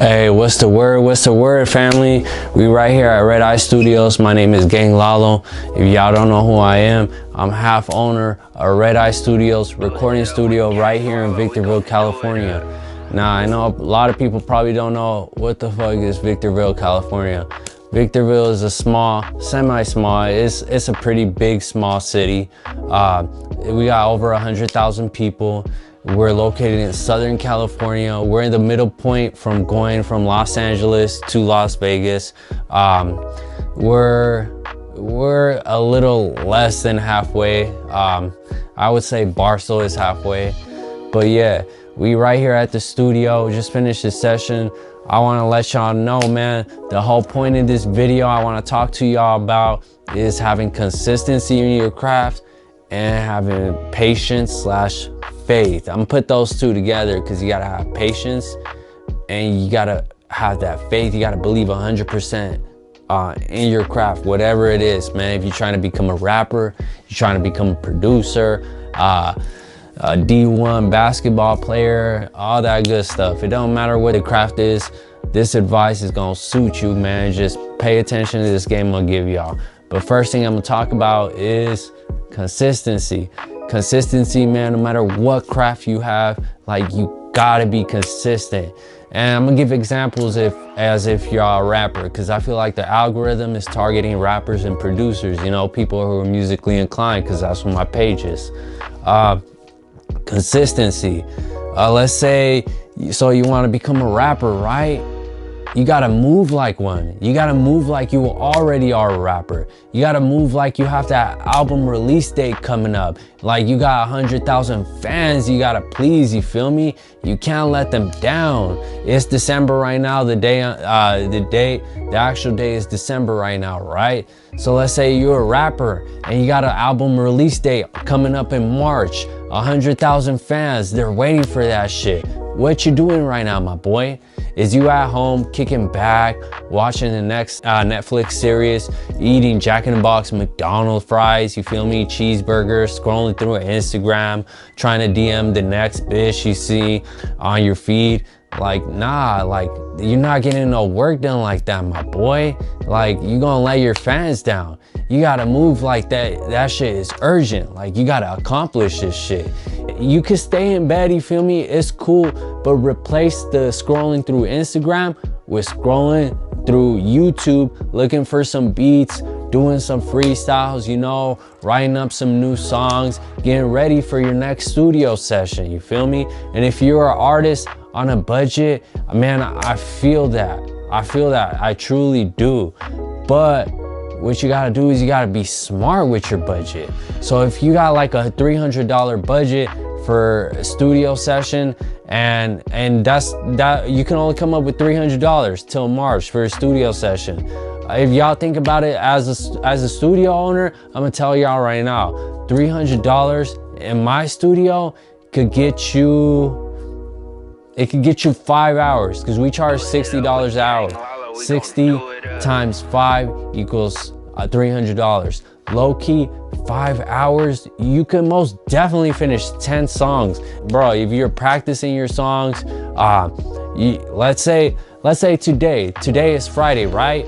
Hey, what's the word? What's the word, family? We right here at Red Eye Studios. My name is Gang Lalo. If y'all don't know who I am, I'm half owner of Red Eye Studios, recording studio right here in Victorville, California. Now, I know a lot of people probably don't know what the fuck is Victorville, California. Victorville is a small, semi-small, it's a pretty big, small city. We got over 100,000 people. We're located in Southern California. We're in the middle point from going from Los Angeles to Las Vegas. We're a little less than halfway. I would say Barstow is halfway. But yeah, we right here at the studio, just finished this session. I wanna let y'all know, man, the whole point of this video I wanna talk to y'all about is having consistency in your craft and having patience / faith. I'm gonna put those two together because you gotta have patience and you gotta have that faith. You gotta believe 100% in your craft, whatever it is, man. If you're trying to become a rapper, you're trying to become a producer, a D1 basketball player, all that good stuff. It don't matter what the craft is. This advice is gonna suit you, man. Just pay attention to this game I'm gonna give y'all. But first thing I'm gonna talk about is consistency. Consistency, man, no matter what craft you have, like, you gotta be consistent. And I'm gonna give examples as if you're a rapper, because I feel like the algorithm is targeting rappers and producers, you know, people who are musically inclined, because that's what my page is. Consistency. Let's say, so you want to become a rapper, right? You gotta move like one. You gotta move like you already are a rapper. You gotta move like you have that album release date coming up. Like you got 100,000 fans you gotta please, you feel me? You can't let them down. It's December right now, the actual day is December right now, right? So let's say you're a rapper and you got an album release date coming up in March. 100,000 fans, they're waiting for that shit. What you doing right now, my boy? Is you at home kicking back, watching the next Netflix series, eating Jack in the Box McDonald's fries, you feel me, cheeseburgers, scrolling through Instagram, trying to DM the next bitch you see on your feed? Like, nah, like, you're not getting no work done like that, my boy. Like, you gonna let your fans down. You gotta move like that. That shit is urgent. Like, you gotta accomplish this shit. You can stay in bed, you feel me? It's cool, but replace the scrolling through Instagram with scrolling through YouTube, looking for some beats, doing some freestyles, you know, writing up some new songs, getting ready for your next studio session, you feel me? And if you're an artist on a budget, man, I feel that. I truly do. But what you gotta do is you gotta be smart with your budget. So if you got like a $300 budget for a studio session, and that you can only come up with $300 till March for a studio session. If y'all think about it as a studio owner, I'm gonna tell y'all right now, $300 in my studio could get you 5 hours, because we charge $60 an hour. 60 times 5 equals $300. Low key, 5 hours, you can most definitely finish 10 songs. Bro, if you're practicing your songs, let's say today is Friday, right?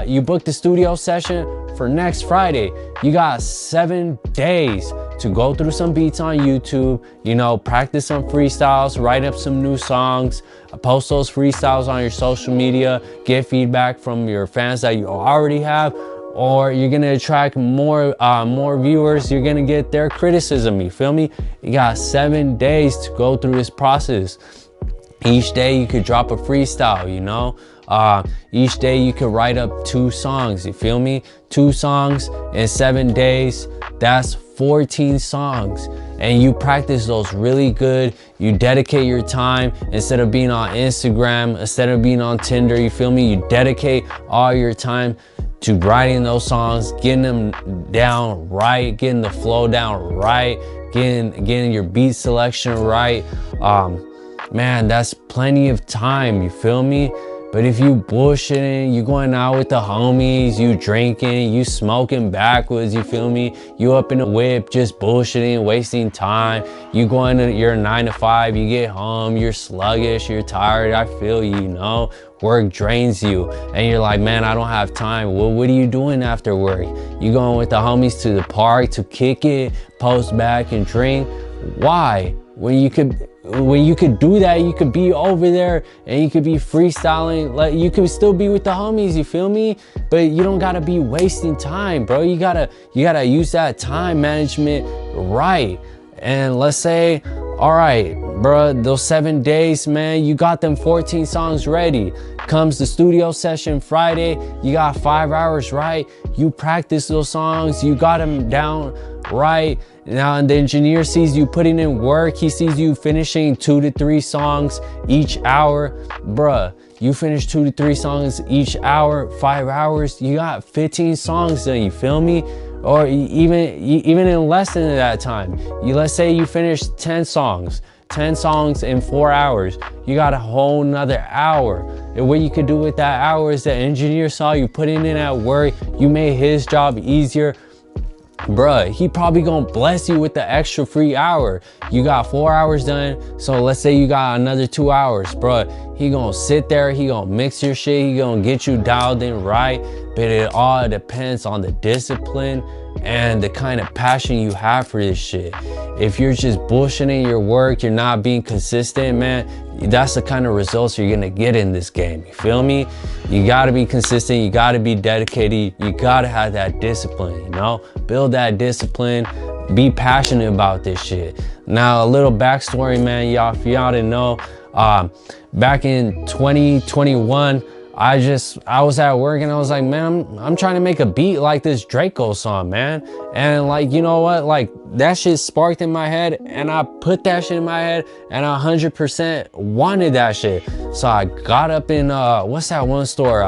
You booked the studio session for next Friday. You got 7 days to go through some beats on YouTube, you know, practice some freestyles, write up some new songs, post those freestyles on your social media, get feedback from your fans that you already have, or you're gonna attract more viewers. You're gonna get their criticism, you feel me? You got 7 days to go through this process. Each day you could drop a freestyle, you know? Each day you could write up 2 songs, you feel me? 2 songs in 7 days, that's 14 songs. And you practice those really good. You dedicate your time instead of being on Instagram, instead of being on Tinder, you feel me? You dedicate all your time to writing those songs, getting them down right, getting the flow down right, getting your beat selection right. Man, that's plenty of time, you feel me? But if you bullshitting, you going out with the homies, you drinking, you smoking backwards, you feel me? You up in the whip, just bullshitting, wasting time. You going to your 9 to 5, you get home, you're sluggish, you're tired, I feel you, you know? Work drains you, and you're like, man, I don't have time. Well, what are you doing after work? You going with the homies to the park to kick it, post back and drink? Why? When you could do that, you could be over there and you could be freestyling, like you could still be with the homies, you feel me? But you don't gotta be wasting time, bro. You gotta use that time management right. And let's say, all right, bro, those 7 days, man, you got them 14 songs ready. Comes the studio session Friday, you got 5 hours, right? You practice those songs, you got them down right. Now, and the engineer sees you putting in work, he sees you finishing 2 to 3 songs each hour. Bruh, you finish 2 to 3 songs each hour, 5 hours, you got 15 songs done, you feel me? Or even in less than that time. Let's say you finish 10 songs in 4 hours. You got a whole nother hour. And what you could do with that hour is the engineer saw you putting in at work, you made his job easier. Bruh, he probably gonna bless you with the extra free hour. You got 4 hours done, so let's say you got another 2 hours. Bruh, he gonna sit there, he gonna mix your shit, he gonna get you dialed in right. But it all depends on the discipline and the kind of passion you have for this shit. If you're just bullshitting your work, you're not being consistent, man, that's the kind of results you're gonna get in this game, you feel me? You gotta be consistent, you gotta be dedicated, you gotta have that discipline, you know? Build that discipline, be passionate about this shit. Now, a little backstory, man, y'all, if y'all didn't know, back in 2021, I was at work and I was like, man, I'm trying to make a beat like this Draco song, man. And like, you know what? Like that shit sparked in my head and I put that shit in my head and I 100% wanted that shit. So I got up in, what's that one store?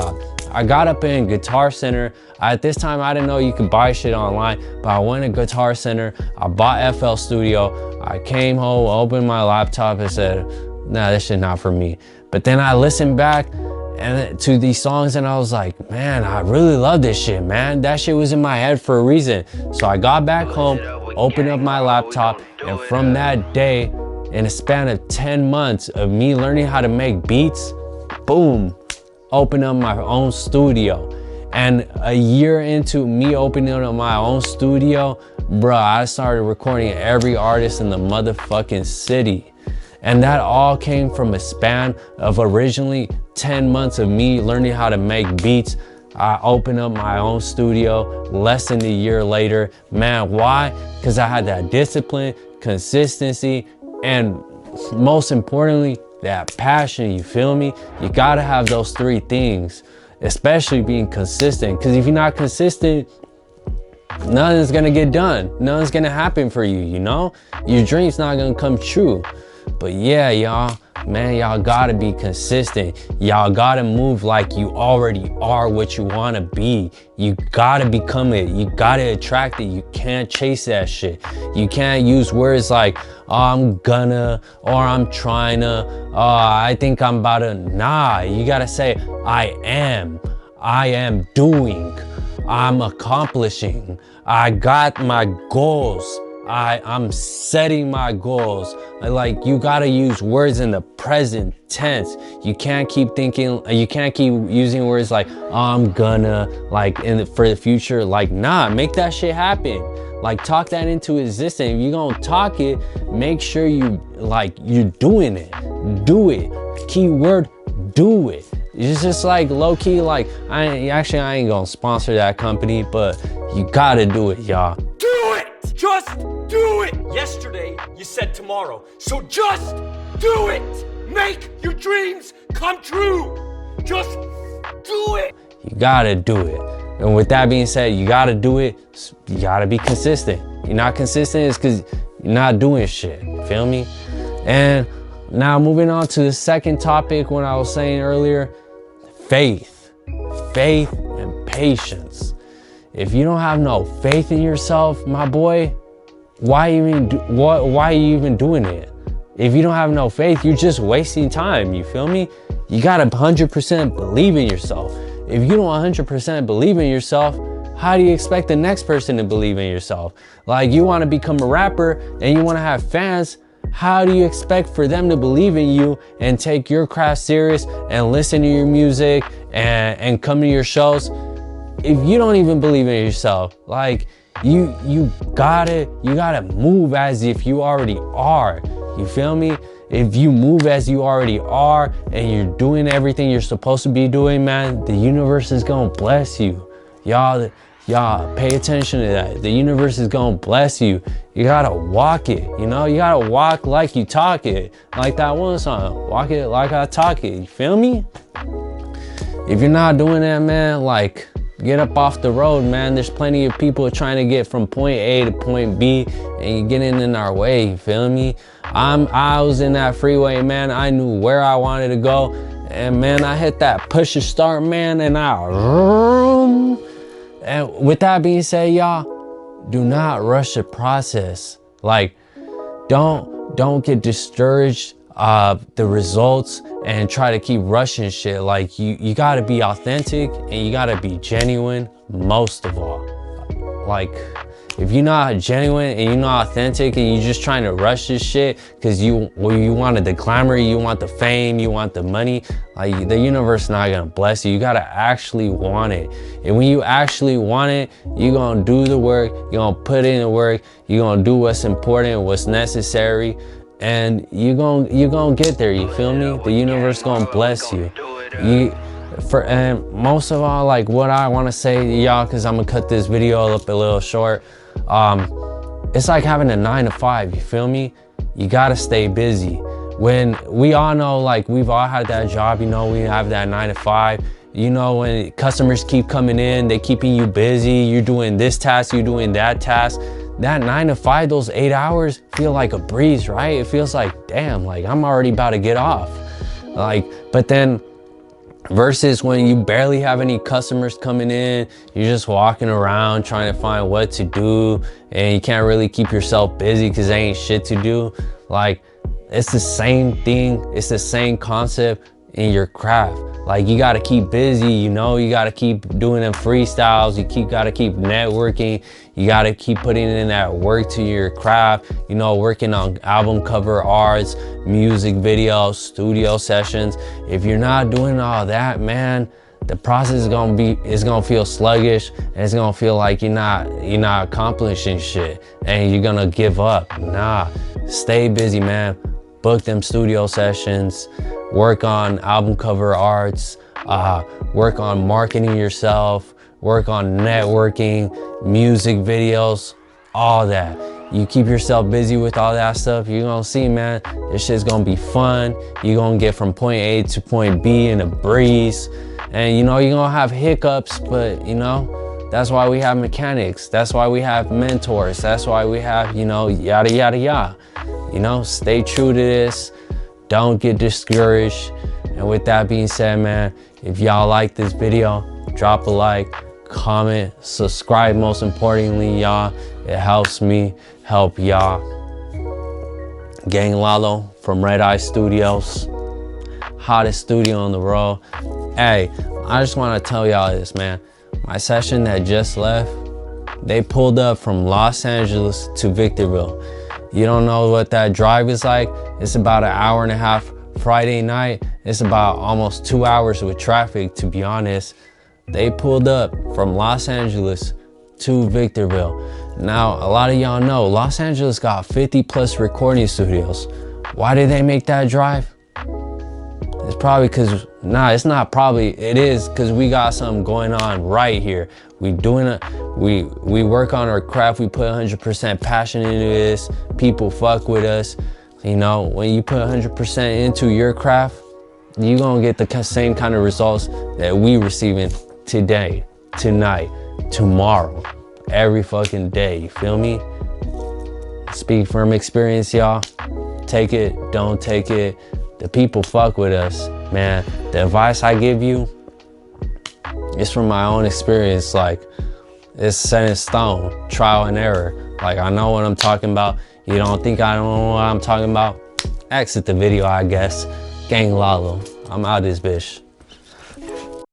I got up in Guitar Center. At this time, I didn't know you could buy shit online, but I went to Guitar Center. I bought FL Studio. I came home, opened my laptop and said, nah, this shit not for me. But then I listened back and to these songs and I was like, man, I really love this shit, man. That shit was in my head for a reason. So I got back home, opened up my laptop, and from that day, in a span of 10 months of me learning how to make beats, boom, opened up my own studio. And a year into me opening up my own studio, bruh, I started recording every artist in the motherfucking city. And that all came from a span of originally 10 months of me learning how to make beats. I opened up my own studio less than a year later. Man, why? Because I had that discipline, consistency, and most importantly, that passion, you feel me? You gotta have those 3 things, especially being consistent. Because if you're not consistent, nothing's gonna get done. Nothing's gonna happen for you, you know? Your dream's not gonna come true. But yeah, y'all, man, y'all gotta be consistent. Y'all gotta move like you already are what you wanna be. You gotta become it. You gotta attract it. You can't chase that shit. You can't use words like, oh, I'm gonna, or I'm trying to, oh, I think I'm about to. Nah, you gotta say, I am doing, I'm accomplishing, I got my goals. I'm setting my goals. Like, you gotta use words in the present tense. You can't keep thinking, you can't keep using words like, oh, I'm gonna, like for the future. Like, nah, make that shit happen. Like, talk that into existence. If you're gonna talk it, make sure you're doing it. Do it. Keyword, do it. It's just like low key, like, I ain't gonna sponsor that company, but you gotta do it, y'all. Do it! Just do it! Yesterday, you said tomorrow. So just do it! Make your dreams come true! Just do it! You gotta do it. And with that being said, you gotta do it. You gotta be consistent. You're not consistent, it's because you're not doing shit. Feel me? And now moving on to the second topic, when I was saying earlier, faith. Faith and patience. If you don't have no faith in yourself, my boy, why are you even doing it? If you don't have no faith, you're just wasting time, you feel me? You gotta 100% believe in yourself. If you don't 100% believe in yourself, how do you expect the next person to believe in yourself? Like, you wanna become a rapper and you wanna have fans, how do you expect for them to believe in you and take your craft serious and listen to your music and come to your shows if you don't even believe in yourself? Like, you gotta move as if you already are. You feel me? If you move as you already are and you're doing everything you're supposed to be doing, man, the universe is gonna bless you. Y'all pay attention to that. The universe is gonna bless you. You gotta walk it, you know? You gotta walk like you talk it. Like that one song, walk it like I talk it. You feel me? If you're not doing that, man, like, get up off the road, man. There's plenty of people trying to get from point A to point B and you're getting in our way, you feel me? I was in that freeway, man. I knew where I wanted to go. And man, I hit that push to start, man, and and with that being said, y'all, do not rush the process. Like, don't get discouraged of the results and try to keep rushing shit. Like, you gotta be authentic and you gotta be genuine most of all. Like, if you're not genuine and you're not authentic and you're just trying to rush this shit because you wanted the glamour, you want the fame, you want the money, like, the universe is not gonna bless you. You gotta actually want it. And when you actually want it, you're gonna do the work, you're gonna put in the work, you're gonna do what's important, what's necessary, and you're gonna get there, you feel me? The universe gonna bless you. And most of all, like, what I wanna say to y'all, cause I'm gonna cut this video up a little short, it's like having a 9 to 5, you feel me? You gotta stay busy. When we all know, like, we've all had that job, you know, we have that 9 to 5. You know, when customers keep coming in, they keeping you busy, you're doing this task, you're doing that task. That 9 to 5, those 8 hours feel like a breeze, right? It feels like, damn, like, I'm already about to get off. Like, but then versus when you barely have any customers coming in, you're just walking around trying to find what to do and you can't really keep yourself busy because there ain't shit to do. Like, it's the same thing, it's the same concept in your craft. Like, you gotta keep busy, you know, you gotta keep doing them freestyles, gotta keep networking, you gotta keep putting in that work to your craft, you know, working on album cover arts, music videos, studio sessions. If you're not doing all that, man, the process is gonna feel sluggish and it's gonna feel like you're not accomplishing shit and you're gonna give up. Nah, stay busy, man. Book them studio sessions, work on album cover arts, work on marketing yourself, work on networking, music videos, all that. You keep yourself busy with all that stuff, you're gonna see, man, this shit's gonna be fun. You're gonna get from point A to point B in a breeze. And you know, you're gonna have hiccups, but you know, that's why we have mechanics. That's why we have mentors. That's why we have, you know, yada, yada, yada. You know, stay true to this. Don't get discouraged. And with that being said, man, if y'all like this video, drop a like, comment, subscribe most importantly, y'all. It helps me help y'all. Gang Lalo from Red Eye Studios. Hottest studio on the road. Hey, I just want to tell y'all this, man. My session that just left, they pulled up from Los Angeles to Victorville. You don't know what that drive is like? It's about an hour and a half Friday night. It's about almost 2 hours with traffic, to be honest. They pulled up from Los Angeles to Victorville. Now, a lot of y'all know Los Angeles got 50 plus recording studios. Why did they make that drive? It's probably because, nah, it's not probably, it is because we got something going on right here. We work on our craft, we put 100% passion into this, people fuck with us. You know, when you put 100% into your craft, you're gonna get the same kind of results that we receiving today, tonight, tomorrow, every fucking day, you feel me? Speak from experience, y'all. Take it, don't take it. The people fuck with us, man. The advice I give you is from my own experience. Like, it's set in stone, trial and error. Like, I know what I'm talking about. You don't think I don't know what I'm talking about? Exit the video, I guess. Gang Lalo. I'm out of this bitch.